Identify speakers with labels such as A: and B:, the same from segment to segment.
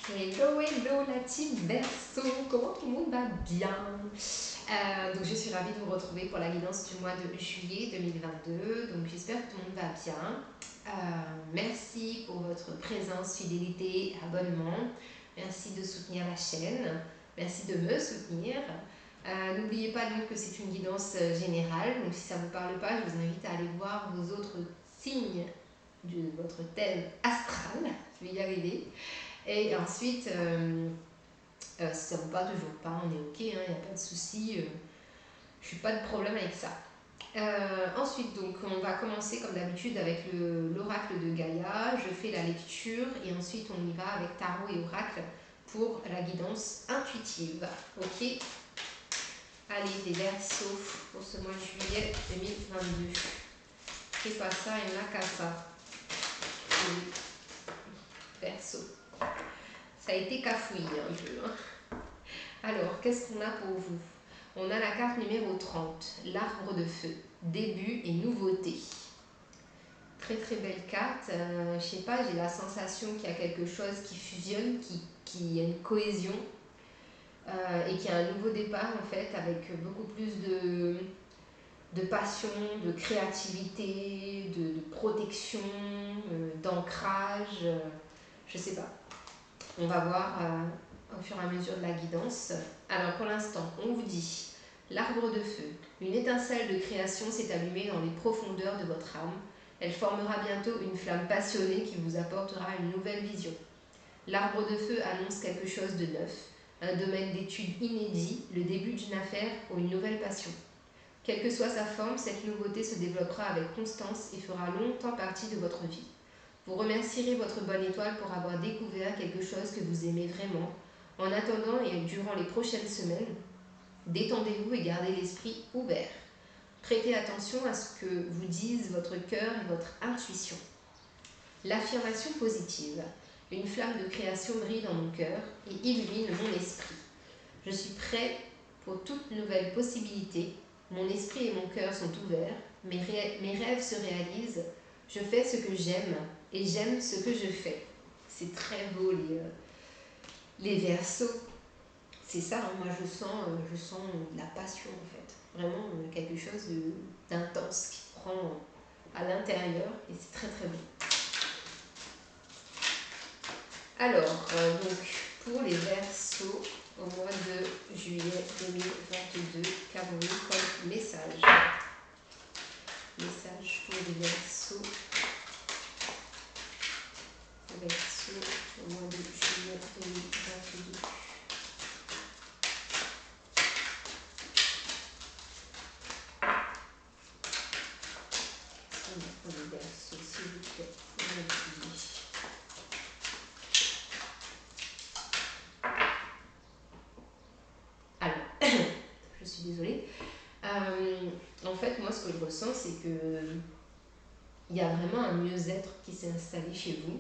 A: Hello, hello la team Verseau, comment tout le monde va bien? Donc je suis ravie de vous retrouver pour la guidance du mois de juillet 2022, donc j'espère que tout le monde va bien. Merci pour votre présence, fidélité, abonnement, merci de soutenir la chaîne, merci de me soutenir. N'oubliez pas donc que c'est une guidance générale, donc si ça ne vous parle pas, je vous invite à aller voir vos autres signes de votre thème astral, je vais y arriver. Et ensuite, si ça vous parle toujours pas, on est ok, il n'y a pas de souci, je n'ai pas de problème avec ça. Ensuite, donc, on va commencer comme d'habitude avec l'oracle de Gaïa. Je fais la lecture et ensuite on y va avec tarot et oracle pour la guidance intuitive. Ok. Allez, les Verseaux pour ce mois de juillet 2022. C'est pas ça et la casa. Verseaux. Ça a été cafouillé un peu. Alors, qu'est-ce qu'on a pour vous? On a la carte numéro 30, l'arbre de feu, début et nouveauté. Très très belle carte. Je sais pas, j'ai la sensation qu'il y a quelque chose qui fusionne, qui a une cohésion et qu'il y a un nouveau départ en fait avec beaucoup plus de passion, de créativité, de protection, d'ancrage. Je sais pas. On va voir au fur et à mesure de la guidance. Alors pour l'instant, on vous dit l'arbre de feu. Une étincelle de création s'est allumée dans les profondeurs de votre âme. Elle formera bientôt une flamme passionnée qui vous apportera une nouvelle vision. L'arbre de feu annonce quelque chose de neuf, un domaine d'étude inédit, le début d'une affaire ou une nouvelle passion. Quelle que soit sa forme, cette nouveauté se développera avec constance et fera longtemps partie de votre vie. Vous remercierez votre bonne étoile pour avoir découvert quelque chose que vous aimez vraiment. En attendant et durant les prochaines semaines, détendez-vous et gardez l'esprit ouvert. Prêtez attention à ce que vous disent votre cœur et votre intuition. L'affirmation positive. Une flamme de création brille dans mon cœur et illumine mon esprit. Je suis prêt pour toute nouvelle possibilité. Mon esprit et mon cœur sont ouverts. Mes rêves se réalisent. Je fais ce que j'aime et j'aime ce que je fais. C'est très beau les Verseaux. C'est ça, hein, moi je sens de la passion en fait. Vraiment quelque chose d'intense qui prend à l'intérieur et c'est très très beau. Alors, donc pour les Verseaux au mois de juillet 2022, qu'avons-nous comme message? Message pour les Verseaux. Verseaux au mois de juillet 2022. Pour les Verseaux, s'il vous plaît. Alors, je suis désolée. En fait, moi, ce que je ressens, c'est que il y a vraiment un mieux-être qui s'est installé chez vous.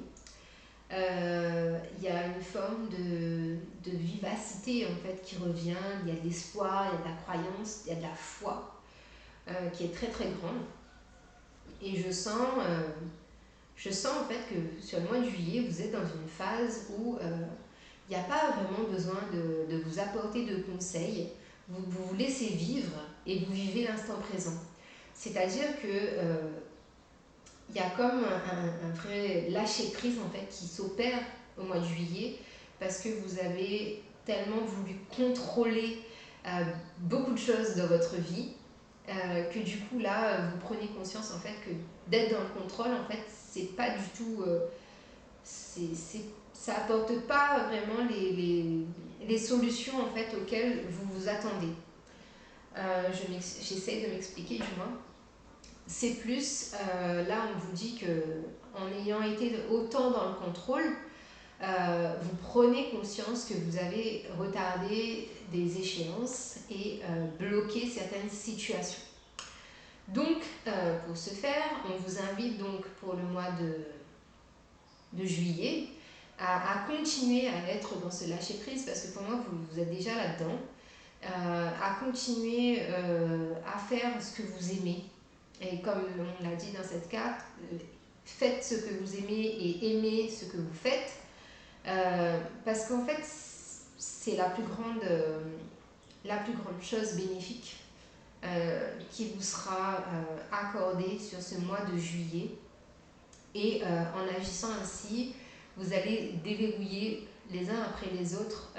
A: Il y a une forme de vivacité en fait qui revient. Il y a de l'espoir, il y a de la croyance, il y a de la foi qui est très très grande. Et je sens en fait que sur le mois de juillet, vous êtes dans une phase où il n'y a pas vraiment besoin de vous apporter de conseils. Vous vous laissez vivre et vous vivez l'instant présent. C'est-à-dire que il y a comme un vrai lâcher-prise en fait qui s'opère au mois de juillet parce que vous avez tellement voulu contrôler beaucoup de choses dans votre vie que du coup là vous prenez conscience en fait que d'être dans le contrôle en fait c'est pas du tout ça apporte pas vraiment les solutions en fait auxquelles vous vous attendez. J'essaie de m'expliquer du moins. C'est plus, là on vous dit que en ayant été autant dans le contrôle, vous prenez conscience que vous avez retardé des échéances et bloqué certaines situations. Donc, pour ce faire, on vous invite donc pour le mois de juillet à continuer à être dans ce lâcher-prise parce que pour moi, vous êtes déjà là-dedans, à continuer à faire ce que vous aimez. Et comme on l'a dit dans cette carte, faites ce que vous aimez et aimez ce que vous faites. Parce Parce qu'en fait, c'est la plus grande chose bénéfique qui vous sera accordée sur ce mois de juillet. Et en agissant ainsi, vous allez déverrouiller les uns après les autres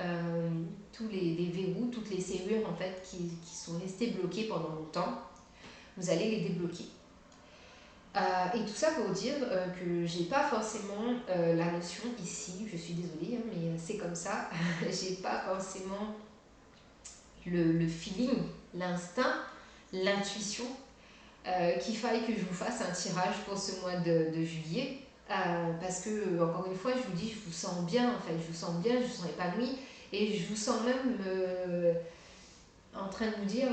A: tous les verrous, toutes les serrures en fait qui sont restées bloquées pendant longtemps. Vous allez les débloquer. Et tout ça pour dire que j'ai pas forcément la notion ici, je suis désolée, hein, mais c'est comme ça, j'ai pas forcément le feeling, l'instinct, l'intuition qu'il faille que je vous fasse un tirage pour ce mois de juillet. Parce que, encore une fois, je vous dis, je vous sens bien, en fait, je vous sens bien, je vous sens épanouie, et je vous sens même en train de vous dire,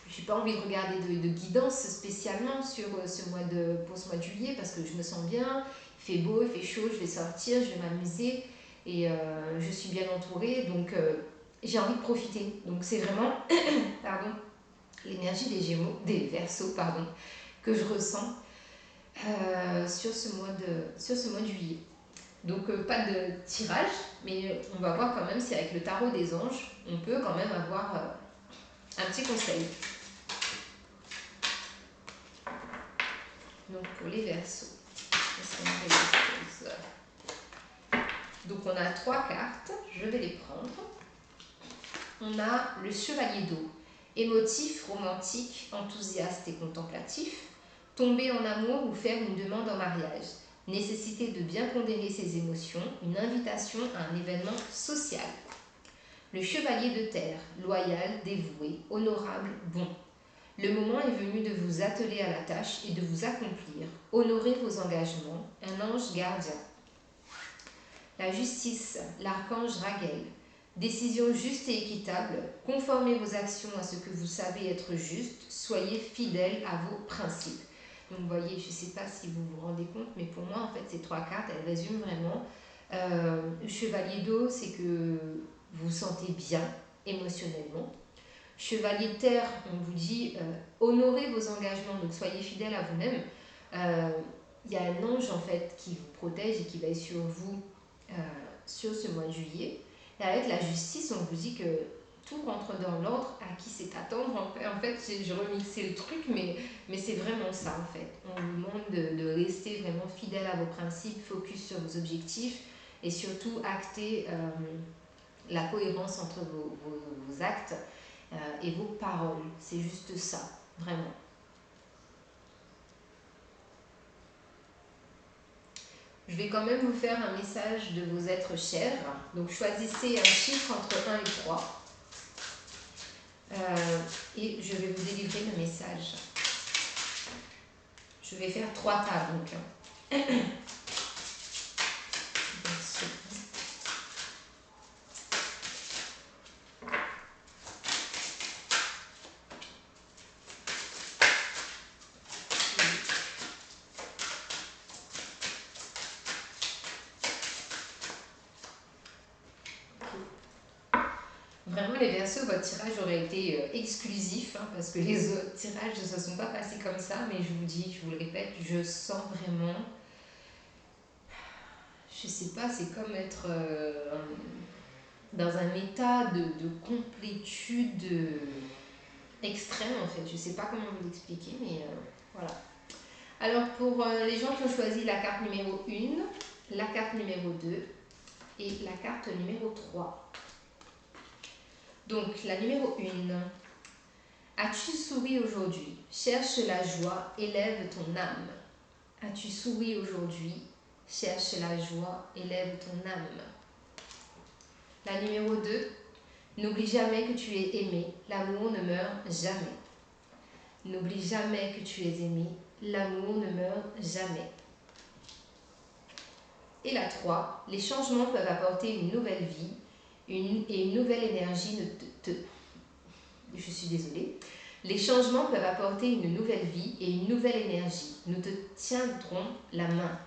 A: j'ai pas envie de regarder de guidance spécialement pour ce mois de juillet, parce que je me sens bien, il fait beau, il fait chaud, je vais sortir, je vais m'amuser, et je suis bien entourée, donc j'ai envie de profiter. Donc c'est vraiment, pardon, l'énergie des Verseaux, pardon, que je ressens sur ce mois de juillet. Donc pas de tirage, mais on va voir quand même si avec le tarot des anges, on peut quand même avoir un petit conseil. Donc pour les Verseaux, donc on a 3 cartes, je vais les prendre. On a le chevalier d'eau, émotif, romantique, enthousiaste et contemplatif, tomber en amour ou faire une demande en mariage, nécessité de bien pondérer ses émotions, une invitation à un événement social. Le chevalier de terre, loyal, dévoué, honorable, bon. Le moment est venu de vous atteler à la tâche et de vous accomplir. Honorez vos engagements, un ange gardien. La justice, l'archange Raguel. Décision juste et équitable, conformez vos actions à ce que vous savez être juste, soyez fidèles à vos principes. Donc vous voyez, je ne sais pas si vous vous rendez compte, mais pour moi, en fait, ces 3 cartes, elles résument vraiment. Chevalier d'eau, c'est que vous vous sentez bien émotionnellement. Chevalier de terre, on vous dit honorez vos engagements, donc soyez fidèles à vous-même. Il y a un ange en fait qui vous protège et qui veille sur vous sur ce mois de juillet. Et avec la justice, on vous dit que tout rentre dans l'ordre, à qui c'est attendre. En fait, j'ai remixé le truc, mais c'est vraiment ça en fait. On vous demande de rester vraiment fidèle à vos principes, focus sur vos objectifs et surtout acter la cohérence entre vos actes et vos paroles. C'est juste ça, vraiment. Je vais quand même vous faire un message de vos êtres chers. Donc choisissez un chiffre entre 1 et 3. Et je vais vous délivrer le message. Je vais faire 3 tas donc. Vraiment les Verseaux, votre tirage aurait été exclusif hein, parce que les autres tirages ne se sont pas passés comme ça, mais je vous dis, je vous le répète, je sens vraiment, je sais pas, c'est comme être dans un état de complétude extrême en fait, je sais pas comment vous l'expliquer, mais voilà. Alors pour les gens qui ont choisi la carte numéro 1, la carte numéro 2 et la carte numéro 3. Donc, la numéro 1. As-tu souri aujourd'hui? Cherche la joie, élève ton âme. As-tu souri aujourd'hui? Cherche la joie, élève ton âme. La numéro 2. N'oublie jamais que tu es aimé, l'amour ne meurt jamais. N'oublie jamais que tu es aimé, l'amour ne meurt jamais. Et la 3. Les changements peuvent apporter une nouvelle vie et une nouvelle énergie je suis désolée. Les changements peuvent apporter une nouvelle vie et une nouvelle énergie. Nous te tiendrons la main.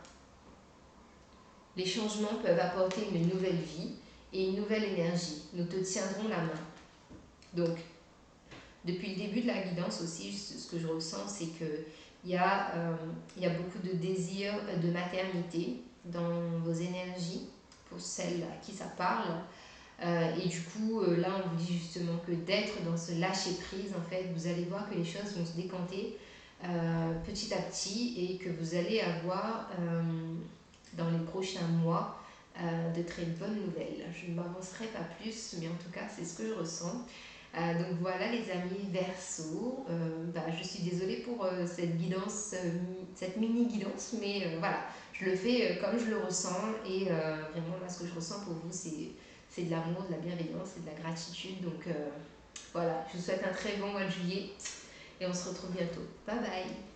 A: Les changements peuvent apporter une nouvelle vie et une nouvelle énergie. Nous te tiendrons la main. Donc, depuis le début de la guidance aussi, ce que je ressens, c'est qu'il y a beaucoup de désirs de maternité dans vos énergies pour celles à qui ça parle. Et du coup, là, on vous dit justement que d'être dans ce lâcher-prise, en fait, vous allez voir que les choses vont se décanter petit à petit et que vous allez avoir dans les prochains mois de très bonnes nouvelles. Je ne m'avancerai pas plus, mais en tout cas, c'est ce que je ressens. Donc voilà les amis Verseau, je suis désolée pour cette guidance, cette mini guidance, mais voilà, je le fais comme je le ressens et vraiment là ce que je ressens pour vous c'est de l'amour, de la bienveillance et de la gratitude. Donc voilà, je vous souhaite un très bon mois de juillet et on se retrouve bientôt. Bye bye.